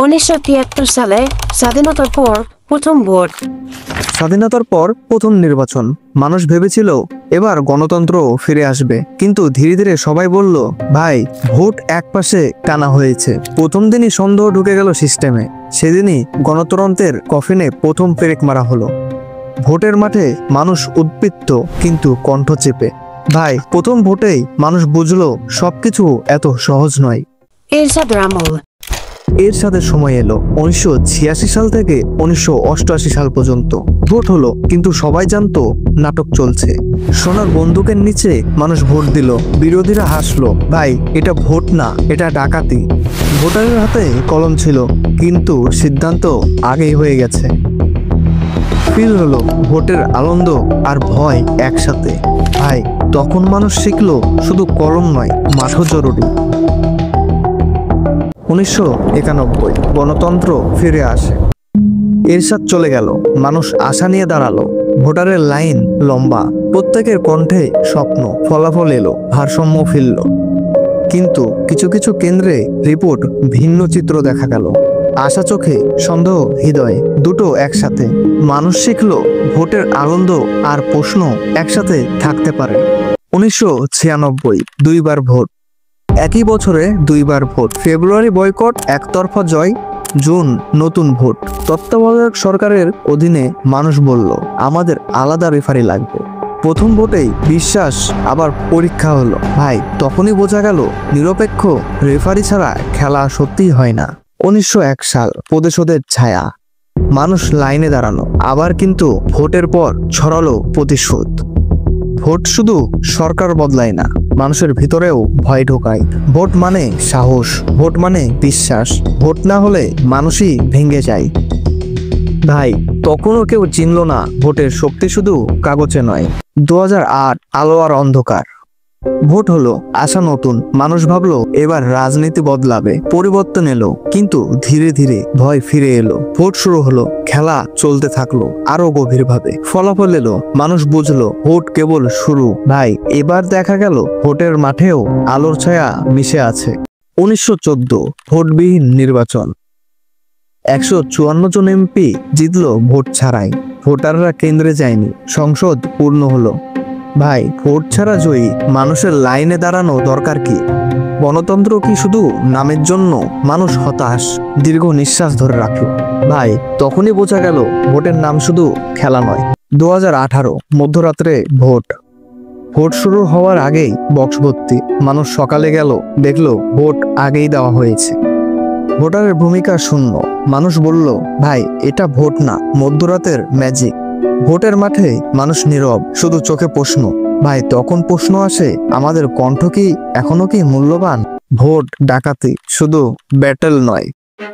19৭৩ সালে স্বাধীনতার পর প্রথম ভোট। স্বাধীনতার পর প্রথম নির্বাচন। মানুষ ভেবেছিল এবার গণতন্ত্র ফিরে আসবে, কিন্তু ধীরে ধীরে সবাই বলল, ভাই ভোট একপাশে টানা হয়েছে। প্রথম দিনই সন্দেহ ঢুকে গেল সিস্টেমে। সেদিনই গণতন্ত্রের কফিনে প্রথম পেরেক মারা হলো। ভোটের মাঠে মানুষ উদ্বৃত্ত, কিন্তু কণ্ঠ চেপে। ভাই প্রথম ভোটেই মানুষ বুঝলো সবকিছু এত সহজ নয়। এরশাদের আমল। এরশাদের সময় এলো 1986 সাল থেকে 1988 সাল পর্যন্ত। ভোট হলো, কিন্তু সবাই জানতো নাটক চলছে। সোনার বন্দুকের নিচে মানুষ ভোট দিল। বিরোধীরা হাসলো, ভাই এটা ভোট না, এটা ডাকাতি। ভোটারের হাতে কলম ছিল, কিন্তু সিদ্ধান্ত আগেই হয়ে গেছে। ফিল হলো ভোটের আনন্দ আর ভয় একসাথে। ভাই তখন মানুষ শিখলো শুধু কলম নয়, মাঠও জরুরি। 1991 গণতন্ত্র ফিরে আসে। এরশাদ চলে গেল, মানুষ আশা নিয়ে দাঁড়ালো। ভোটারের লাইন লম্বা, প্রত্যেকের কণ্ঠে স্বপ্ন। ফলাফল এলো, ভারসাম্য ফিরল। কিন্তু কিছু কিছু কেন্দ্রে রিপোর্ট ভিন্ন চিত্র দেখা গেল। আশা চোখে, সন্দেহ হৃদয়ে, দুটো একসাথে। মানুষ শিখলো ভোটের আনন্দ আর প্রশ্ন একসাথে থাকতে পারে। 1996 দুইবার ভোট। একই বছরে দুইবার ভোট। ফেব্রুয়ারি বয়কট, একতরফা জয়। জুন নতুন ভোট। তত্ত্বাবধায়ক সরকারের অধীনে মানুষ বলল, আমাদের আলাদা রেফারি লাগবে। প্রথম ভোটেই বিশ্বাস, আবার পরীক্ষা হলো। ভাই তখনই বোঝা গেল নিরপেক্ষ রেফারি ছাড়া খেলা সত্যিই হয় না। 1901 সাল প্রতিশোধের ছায়া। মানুষ লাইনে দাঁড়ানো আবার, কিন্তু ভোটের পর ছড়ালো প্রতিশোধ। ভোট শুধু সরকার বদলায় না, মানুষের ভিতরেও ভয় ঢোকায়। ভোট মানে সাহস, ভোট মানে বিশ্বাস। ভোট না হলে মানুষই ভেঙে যায়। ভাই তখনও কেউ চিনল না ভোটের শক্তি শুধু কাগজে নয়। 2008 আলো আর অন্ধকার। ভোট হলো, আশা নতুন। মানুষ ভাবলো এবার রাজনীতি বদলাবে, পরিবর্তন এলো। কিন্তু ধীরে ধীরে ভয় ফিরে এলো। ভোট শুরু হলো, খেলা চলতে থাকলো আরো গভীরভাবে। ফলাফল এলো, মানুষ বুঝলো ভোট কেবল শুরু। ভাই এবার দেখা গেল ভোটের মাঠেও আলোর ছায়া মিশে আছে। 1914 ভোটবিহীন নির্বাচন। 154 জন এমপি জিতলো ভোট ছাড়াই। ভোটাররা কেন্দ্রে যায়নি, সংসদ পূর্ণ হলো। ভাই ভোট ছাড়া জয়ী মানুষের লাইনে দাঁড়ানো দরকার কি? গণতন্ত্র কি শুধু নামের জন্য? মানুষ হতাশ, দীর্ঘ নিঃশ্বাস ধরে রাখলো। ভাই তখনই বোঝা গেল ভোটের নাম শুধু খেলা নয়। 2018 মধ্যরাত্রে ভোট। ভোট শুরু হওয়ার আগেই বক্স ভর্তি। মানুষ সকালে গেল, দেখলো ভোট আগেই দেওয়া হয়েছে। ভোটারের ভূমিকা শূন্য। মানুষ বলল, ভাই এটা ভোট না, মধ্যরাতের ম্যাজিক। ভোটের মাঠে মানুষ নীরব, শুধু চোখে প্রশ্ন। ভাই তখন প্রশ্ন আসে, আমাদের কণ্ঠ কি এখনো কি মূল্যবান? ভোট ডাকাতি শুধু ব্যাটেল নয়।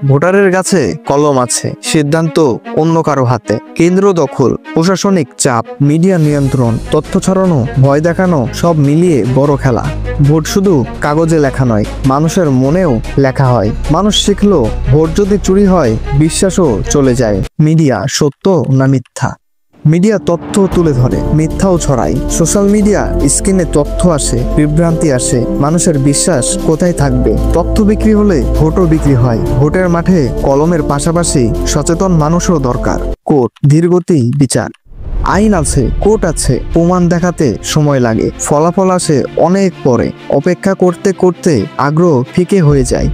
ভোটারের কাছে কলম আছে, সিদ্ধান্ত অন্য কারো হাতে। কেন্দ্র দখল, প্রশাসনিক চাপ, মিডিয়া নিয়ন্ত্রণ, তথ্য ছড়ানো, ভয় দেখানো, সব মিলিয়ে বড় খেলা। ভোট শুধু কাগজে লেখা নয়, মানুষের মনেও লেখা হয়। মানুষ শিখলো ভোট যদি চুরি হয়, বিশ্বাসও চলে যায়। মিডিয়া সত্য না মিথ্যা? মিডিয়া তথ্য তুলে ধরে, মিথ্যাও ছড়ায়। সোশ্যাল মিডিয়া স্ক্রিনে তথ্য আসে, বিভ্রান্তি আসে। মানুষের বিশ্বাস কোথায় থাকবে? তথ্য বিক্রি হলে ভোটও বিক্রি হয়। ভোটের মাঠে কলমের পাশাপাশি সচেতন মানুষও দরকার। কোর্ট, ধীরগতি বিচার। আইন আছে, কোর্ট আছে, প্রমাণ দেখাতে সময় লাগে। ফলাফল আসে অনেক পরে। অপেক্ষা করতে করতে আগ্রহ ফিকে হয়ে যায়।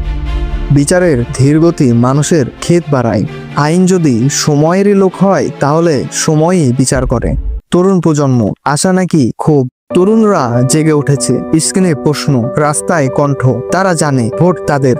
বিচারের ধীরগতি মানুষের ক্ষেত বাড়ায়। আইন যদি সময়েরই লোক হয়, তাহলে সময়ই বিচার করে। তরুণ প্রজন্ম, আশা নাকি ক্ষোভ? তরুণরা জেগে উঠেছে। স্ক্রিনে প্রশ্ন, রাস্তায় কণ্ঠ। তারা জানে ভোট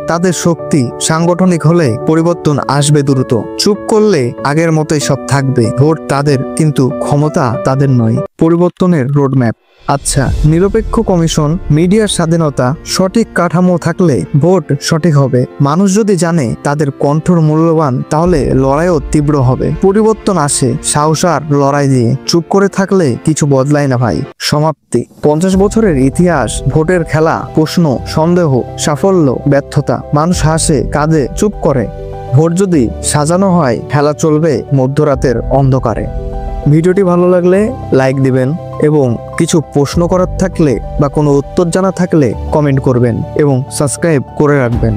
তাদের শক্তি। সাংগঠনিক হলে পরিবর্তন আসবে দ্রুত। চুপ করলে আগের মতোই সব থাকবে। ভোট তাদের, কিন্তু ক্ষমতা তাদের নয়। পরিবর্তনের রোডম্যাপ। আচ্ছা, নিরপেক্ষ কমিশন, মিডিয়ার স্বাধীনতা, সঠিক কাঠামো থাকলে ভোট সঠিক হবে। মানুষ যদি জানে তাদের কণ্ঠর মূল্যবান, তাহলে লড়াইও তীব্র হবে। পরিবর্তন আসে সাহস আর লড়াই দিয়ে। চুপ করে থাকলে কিছু বদলায় না ভাই। সমাপ্তি। 50 বছরের ইতিহাস, ভোটের খেলা, প্রশ্ন, সন্দেহ, সাফল্য, ব্যর্থতা। মানুষ হাসে, কাঁদে, চুপ করে। ভোট যদি সাজানো হয়, খেলা চলবে মধ্যরাতের অন্ধকারে। ভিডিওটি ভালো লাগলে লাইক দিবেন, এবং কিছু প্রশ্ন করার থাকলে বা কোনো উত্তর জানা থাকলে কমেন্ট করবেন এবং সাবস্ক্রাইব করে রাখবেন।